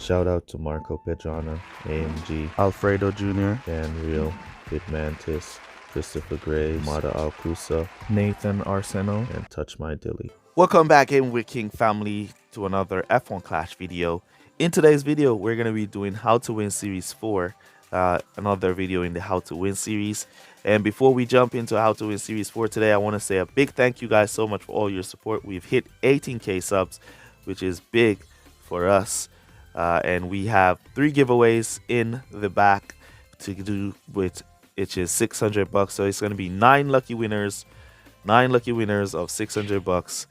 Shout out to Marco Pedrana, AMG, Alfredo Jr., Dan Real, Kid Mantis, Christopher Gray, Mada Alcusa, Nathan Arseno, and Touch My Dilly. Welcome back in with King family to another F1 Clash video. In today's video, we're going to be doing how to win series 4, another video in the how to win series. And before we jump into how to win series 4 today, I want to say a big thank you guys so much for all your support. We've hit 18k subs, which is big for us. And we have 3 giveaways in the back to do with, which is 600 bucks. So it's going to be 9 lucky winners of 600 bucks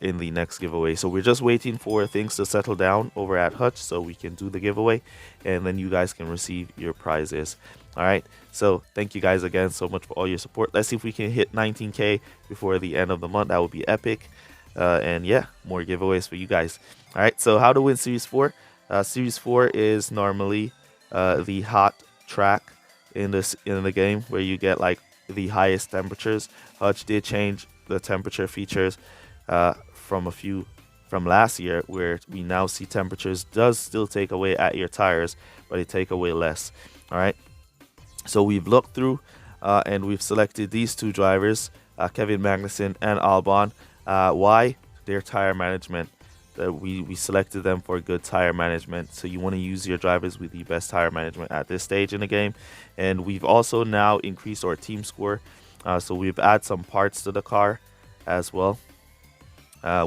in the next giveaway. So we're just waiting for things to settle down over at Hutch so we can do the giveaway, and then you guys can receive your prizes. All right, so thank you guys again so much for all your support. Let's see if we can hit 19k before the end of the month. That would be epic. And yeah, more giveaways for you guys. All right, so how to win series 4. Series 4 is normally the hot track in the game, where you get like the highest temperatures. Hutch did change the temperature features from last year, where we now see temperatures does still take away at your tires, but it take away less. All right, so we've looked through and we've selected these 2 drivers, Kevin Magnussen and Albon. Why? Their tire management. We selected them for good tire management. So you want to use your drivers with the best tire management at this stage in the game. And we've also now increased our team score. So we've added some parts to the car as well.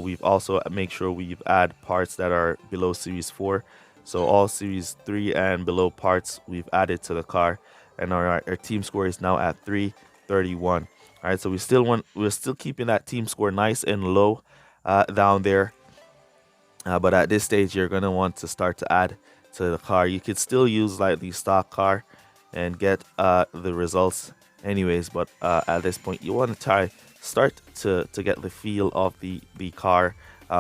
We've also made sure we've add parts that are below series 4. So all series 3 and below parts we've added to the car, and our team score is now at 331. All right, so we're still keeping that team score nice and low down there. But at this stage, you're going to want to start to add to the car. You could still use like the stock car and get the results anyways. But at this point, you want to start to get the feel of the car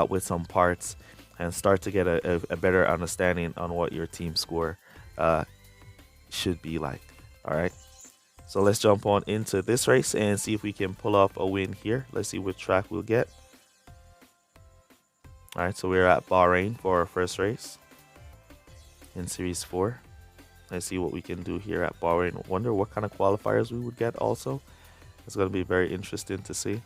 with some parts, and start to get a better understanding on what your team score should be like. All right. So let's jump on into this race and see if we can pull off a win here. Let's see which track we'll get. All right, so we're at Bahrain for our first race in Series 4. Let's see what we can do here at Bahrain. Wonder what kind of qualifiers we would get also. It's going to be very interesting to see.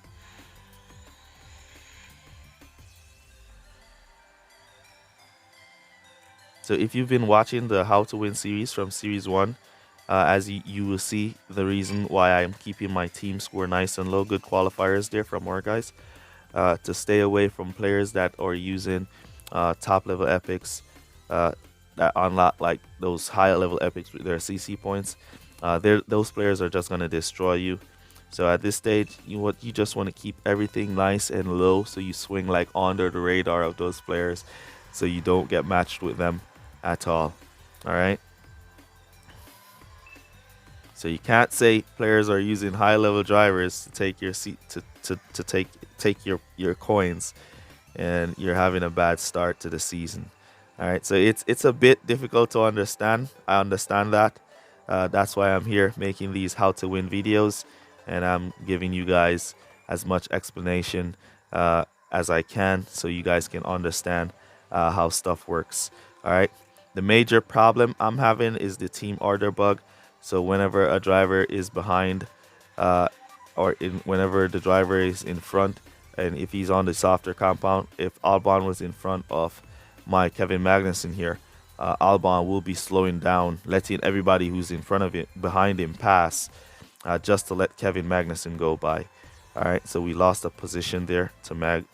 So if you've been watching the How to Win series from Series 1, as you will see the reason why I'm keeping my team score nice and low. Good qualifiers there from our guys. To stay away from players that are using top level epics that unlock like those higher level epics with their CC points. Those players are just going to destroy you. So at this stage, you just want to keep everything nice and low, so you swing like under the radar of those players, so you don't get matched with them at all. All right. So you can't say players are using high level drivers to take your seat to take your coins, and you're having a bad start to the season. All right, so it's a bit difficult to understand. I understand that. That's why I'm here making these how to win videos, and I'm giving you guys as much explanation as I can, so you guys can understand how stuff works. All right, the major problem I'm having is the team order bug. So whenever a driver is behind, whenever the driver is in front, and if he's on the softer compound, if Albon was in front of my Kevin Magnussen here, Albon will be slowing down, letting everybody who's in front of it, behind him, pass, just to let Kevin Magnussen go by. All right, so we lost a position there to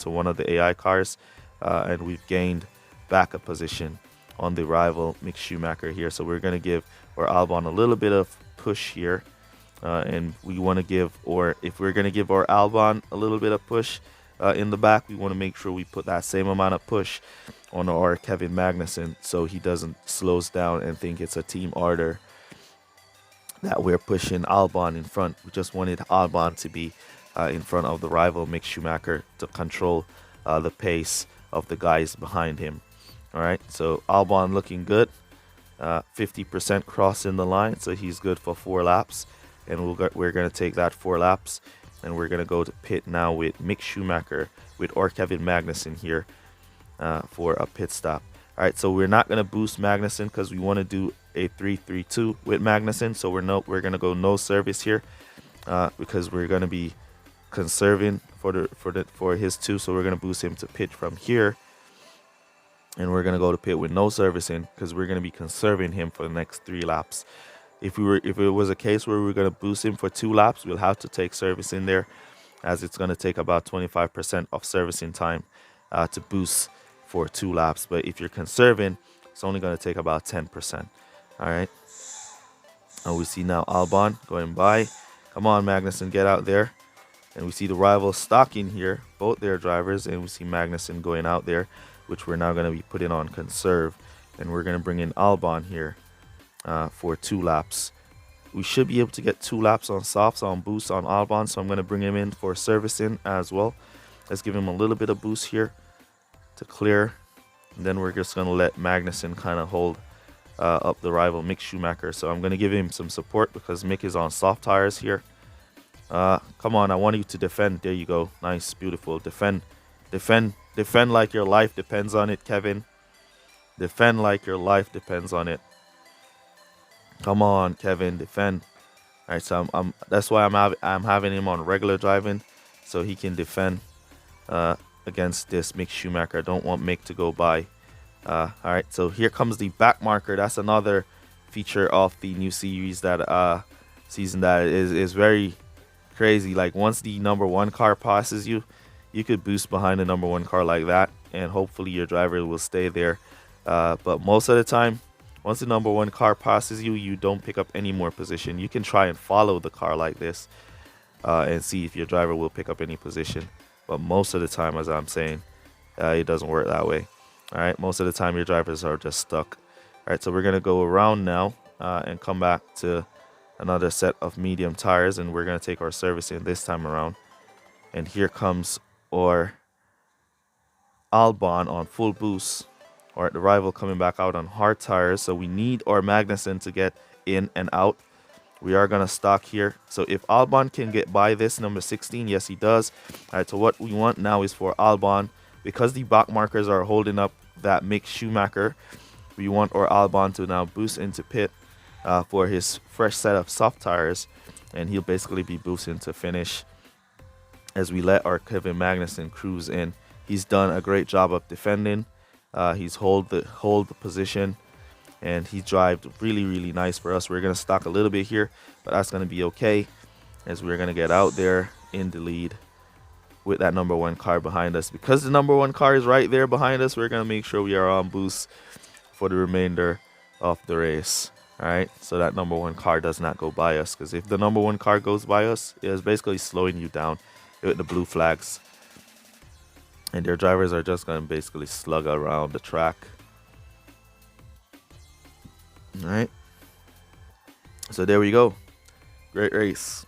one of the AI cars, and we've gained back a position on the rival Mick Schumacher here. So we're going to give our Albon a little bit of push here, and we want to give, or if we're going to give our Albon a little bit of push in the back, we want to make sure we put that same amount of push on our Kevin Magnussen, so he doesn't slows down and think it's a team order that we're pushing Albon in front. We just wanted Albon to be in front of the rival Mick Schumacher to control the pace of the guys behind him. All right, so Albon looking good, 50% crossing the line, so he's good for 4 laps, and we're going to take that 4 laps, and we're going to go to pit now with Mick Schumacher with or Kevin Magnussen here for a pit stop. All right, so we're not going to boost Magnussen because we want to do a 3-3-2 with Magnussen. So we're going to go no service here because we're going to be conserving for his 2. So we're going to boost him to pit from here. And we're going to go to pit with no servicing because we're going to be conserving him for the next 3 laps. If it was a case where we were going to boost him for 2 laps, we'll have to take service in there, as it's going to take about 25% of servicing time to boost for 2 laps. But if you're conserving, it's only going to take about 10%. All right. And we see now Albon going by. Come on, Magnussen, get out there. And we see the rivals stocking here, both their drivers, and we see Magnussen going out there, which we're now going to be putting on conserve. And we're going to bring in Albon here for 2 laps. We should be able to get 2 laps on softs on boost on Albon, so I'm going to bring him in for servicing as well. Let's give him a little bit of boost here to clear. And then we're just going to let Magnussen kind of hold up the rival Mick Schumacher. So I'm going to give him some support because Mick is on soft tires here. Come on, I want you to defend. There you go. Nice, beautiful. Defend like your life depends on it, Kevin. Defend like your life depends on it. Come on, Kevin, defend. All right, so that's why I'm having him on regular driving, so he can defend against this Mick Schumacher. I don't want Mick to go by. All right, so here comes the back marker. That's another feature of the new series that season that is very crazy. Like once the number 1 car passes you, you could boost behind the number 1 car like that, and hopefully your driver will stay there. But most of the time, once the number 1 car passes you, you don't pick up any more position. You can try and follow the car like this and see if your driver will pick up any position. But most of the time, as I'm saying, it doesn't work that way. All right, most of the time your drivers are just stuck. All right, so we're going to go around now and come back to another set of medium tires, and we're going to take our servicing this time around. And here comes our Albon on full boost. All right, the rival coming back out on hard tires, so we need our Magnussen to get in and out. We are going to stock here. So if Albon can get by this number 16, yes, he does. All right, so what we want now is for Albon, because the back markers are holding up that Mick Schumacher, we want our Albon to now boost into pit for his fresh set of soft tires, and he'll basically be boosting to finish as we let our Kevin Magnussen cruise in. He's done a great job of defending. He's hold the position, and he drived really nice for us. We're going to stock a little bit here, but that's going to be okay, as we're going to get out there in the lead with that number 1 car behind us. Because the number 1 car is right there behind us, we're going to make sure we are on boost for the remainder of the race. All right, so that number 1 car does not go by us, because if the number 1 car goes by us, it is basically slowing you down with the blue flags. And their drivers are just going to basically slug around the track. All right. So there we go. Great race.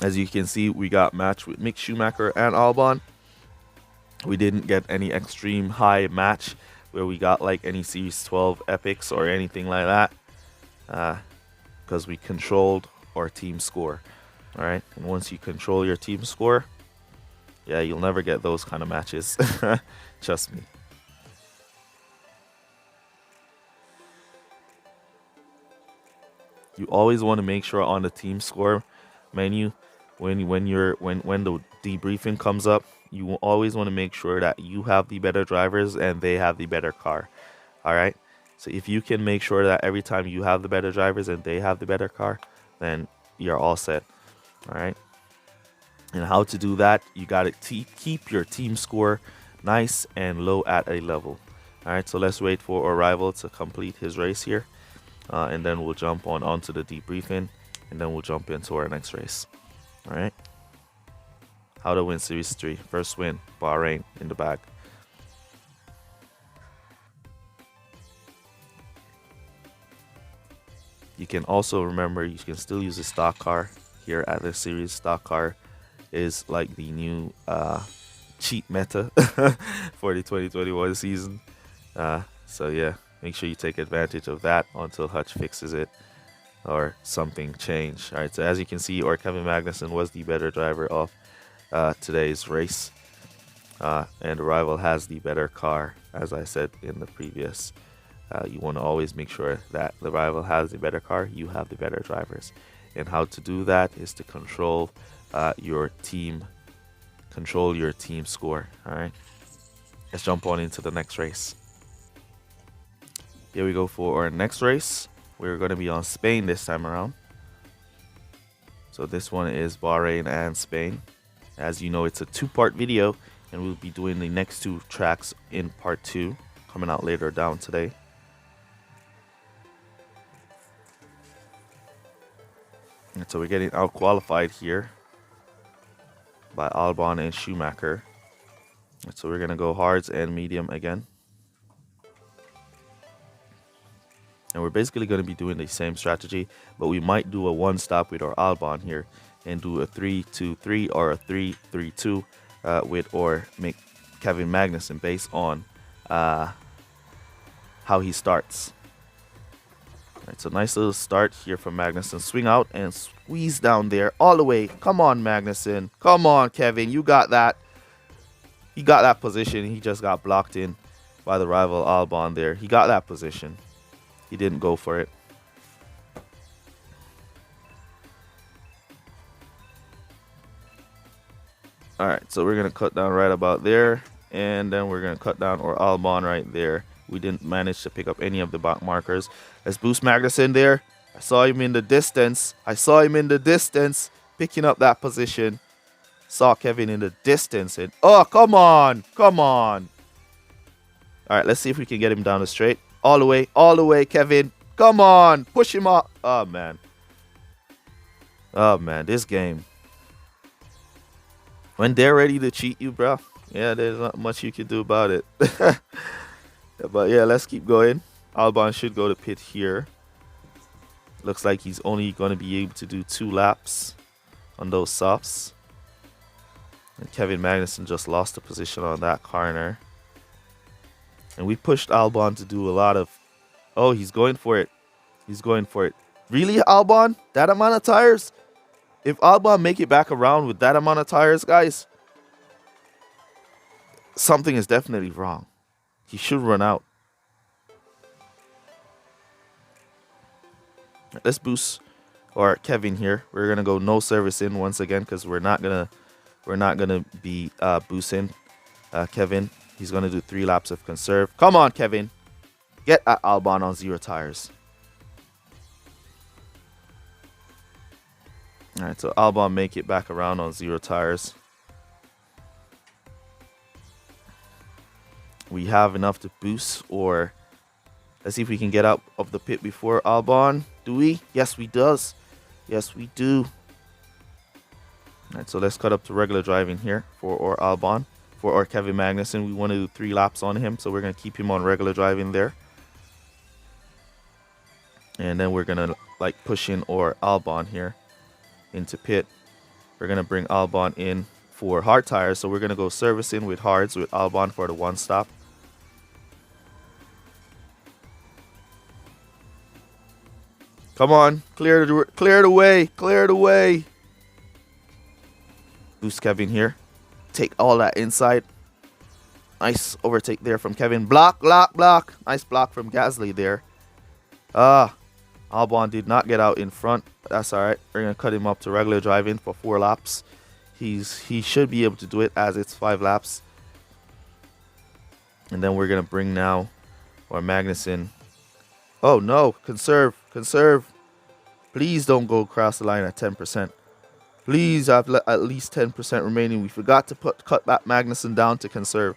As you can see, we got matched with Mick Schumacher and Albon. We didn't get any extreme high match where we got like any Series 12 epics or anything like that. Because we controlled our team score. All right. And once you control your team score, yeah, you'll never get those kind of matches. Trust me. You always want to make sure on the team score menu, when the debriefing comes up, you will always want to make sure that you have the better drivers and they have the better car. All right. So if you can make sure that every time you have the better drivers and they have the better car, then you're all set. All right. And how to do that, you got to keep your team score nice and low at a level. All right, so let's wait for our rival to complete his race here. And then we'll jump onto the debriefing, and then we'll jump into our next race. All right. How to win Series 3. First win, Bahrain in the bag. You can also remember, you can still use a stock car here at this series. Stock car is like the new cheat meta for the 2021 season. So yeah, make sure you take advantage of that until Hutch fixes it or something change. All right, so as you can see, Kevin Magnussen was the better driver of today's race. and the rival has the better car. As I said in the previous, you want to always make sure that the rival has the better car, you have the better drivers. And how to do that is to control your team score. All right, let's jump on into the next race. Here we go for our next race. We're going to be on Spain this time around. So this one is Bahrain and Spain. As you know, it's a two-part video, and we'll be doing the next two tracks in part 2, coming out later down today. And so we're getting out qualified here by Albon and Schumacher. And so we're going to go hards and medium again. And we're basically going to be doing the same strategy, but we might do a one stop with our Albon here and do a 3-2-3 or a 3-3-2 with or make Kevin Magnussen based on how he starts. All right, so nice little start here from Magnussen. Swing out and squeeze down there all the way. Come on, Magnussen. Come on, Kevin. You got that. He got that position. He just got blocked in by the rival Albon there. He got that position. He didn't go for it. All right, so we're going to cut down right about there. And then we're going to cut down our Albon right there. We didn't manage to pick up any of the back markers. Let's boost Magnussen there. I saw him in the distance. Picking up that position. Saw Kevin in the distance. And oh, come on. All right, let's see if we can get him down the straight. All the way, Kevin. Come on, push him up. Oh, man, this game. When they're ready to cheat you, bro, yeah, there's not much you can do about it. But yeah, let's keep going. Albon should go to pit here. Looks like he's only going to be able to do 2 laps on those softs. And Kevin Magnussen just lost the position on that corner. And we pushed Albon to do a lot of... Oh, he's going for it. Really, Albon? That amount of tires? If Albon make it back around with that amount of tires, guys, something is definitely wrong. He should run out. Let's boost or Kevin here. We're gonna go no service in once again because we're not gonna be boosting Kevin. He's going to do 3 laps of conserve. Come on, Kevin. Get at Albon on 0 tires. All right, so Albon make it back around on 0 tires. We have enough to boost, or let's see if we can get out of the pit before Albon. Do we? Yes, we does. Yes, we do. All right, so let's cut up to regular driving here for our Albon. For our Kevin Magnussen, we want to do 3 laps on him, so we're going to keep him on regular driving there. And then we're going to like push in our Albon here into pit. We're going to bring Albon in for hard tires, so we're going to go service in with hards with Albon for the 1 stop. Come on, clear the way. Boost Kevin here. Take all that inside. Nice overtake there from Kevin. Block. Nice block from Gasly there. Albon did not get out in front. That's all right. We're going to cut him up to regular driving for 4 laps. He should be able to do it as it's 5 laps. And then we're going to bring now our Magnussen. Oh, no. Conserve. Please don't go across the line at 10%. Please have at least 10% remaining. We forgot to cut back Magnussen down to conserve.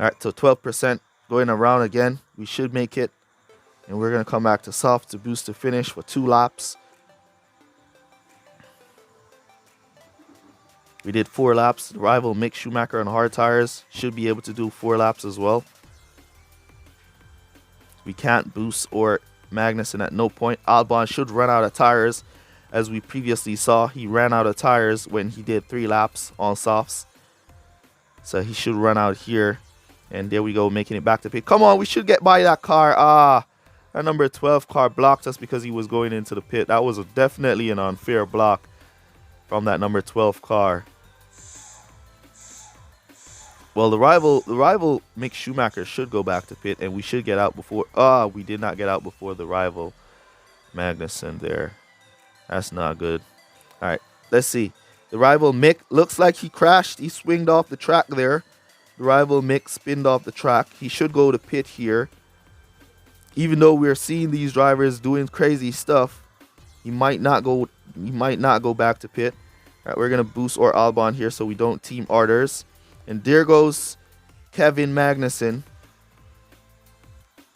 All right, so 12% going around again. We should make it. And we're going to come back to soft to boost the finish for 2 laps. We did 4 laps. The rival Mick Schumacher on hard tires should be able to do 4 laps as well. We can't boost or Magnussen at no point. Albon should run out of tires. As we previously saw, he ran out of tires when he did 3 laps on softs. So he should run out here. And there we go, making it back to pit. Come on, we should get by that car. That number 12 car blocked us because he was going into the pit. That was definitely an unfair block from that number 12 car. Well, the rival Mick Schumacher should go back to pit, and we should get out before. We did not get out before the rival Magnussen there. That's not good. All right, let's see. The rival Mick looks like he crashed. He swinged off the track there. The rival Mick spinned off the track. He should go to pit here. Even though we're seeing these drivers doing crazy stuff, he might not go. He might not go back to pit. All right, we're gonna boost our Albon here so we don't team orders. And there goes Kevin Magnussen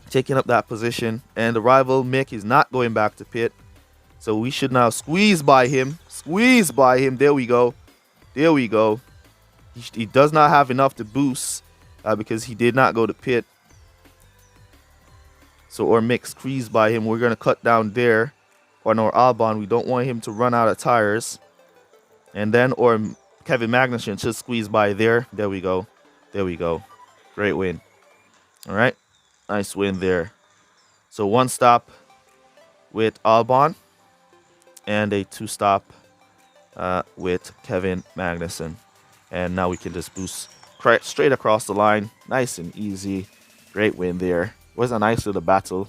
taking up that position. And the rival Mick is not going back to pit. So we should now squeeze by him. Squeeze by him. There we go. There we go. He does not have enough to boost because he did not go to pit. So our Mick squeezed by him. We're going to cut down there on our Albon. We don't want him to run out of tires. And then our Kevin Magnussen should squeeze by there. There we go. There we go. Great win. All right. Nice win there. So 1 stop with Albon and a 2 stop with Kevin Magnussen. And now we can just boost straight across the line. Nice and easy. Great win there. Was a nice little battle.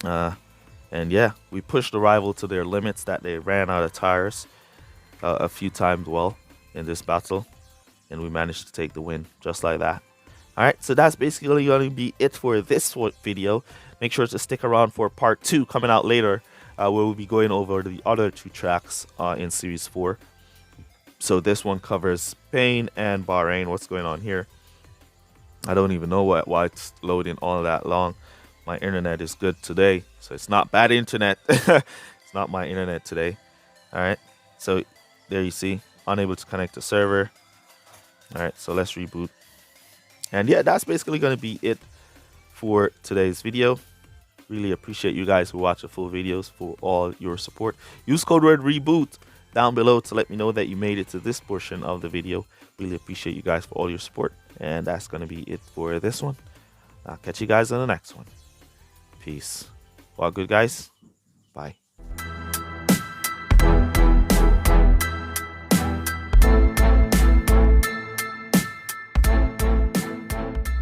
And yeah, we pushed the rival to their limits that they ran out of tires a few times well in this battle. And we managed to take the win just like that. Alright, so that's basically going to be it for this video. Make sure to stick around for part 2 coming out later. Where we'll be going over the other 2 tracks in Series 4. So this one covers Spain and Bahrain. What's going on here? I don't even know why it's loading all that long. My internet is good today, so it's not bad internet. It's not my internet today. Alright, so there you see, unable to connect the server. Alright, so let's reboot. And yeah, that's basically going to be it for today's video. Really appreciate you guys who watch the full videos for all your support. Use code word REBOOT down below to let me know that you made it to this portion of the video. Really appreciate you guys for all your support. And that's going to be it for this one. I'll catch you guys on the next one. Peace. Well, good guys. Bye.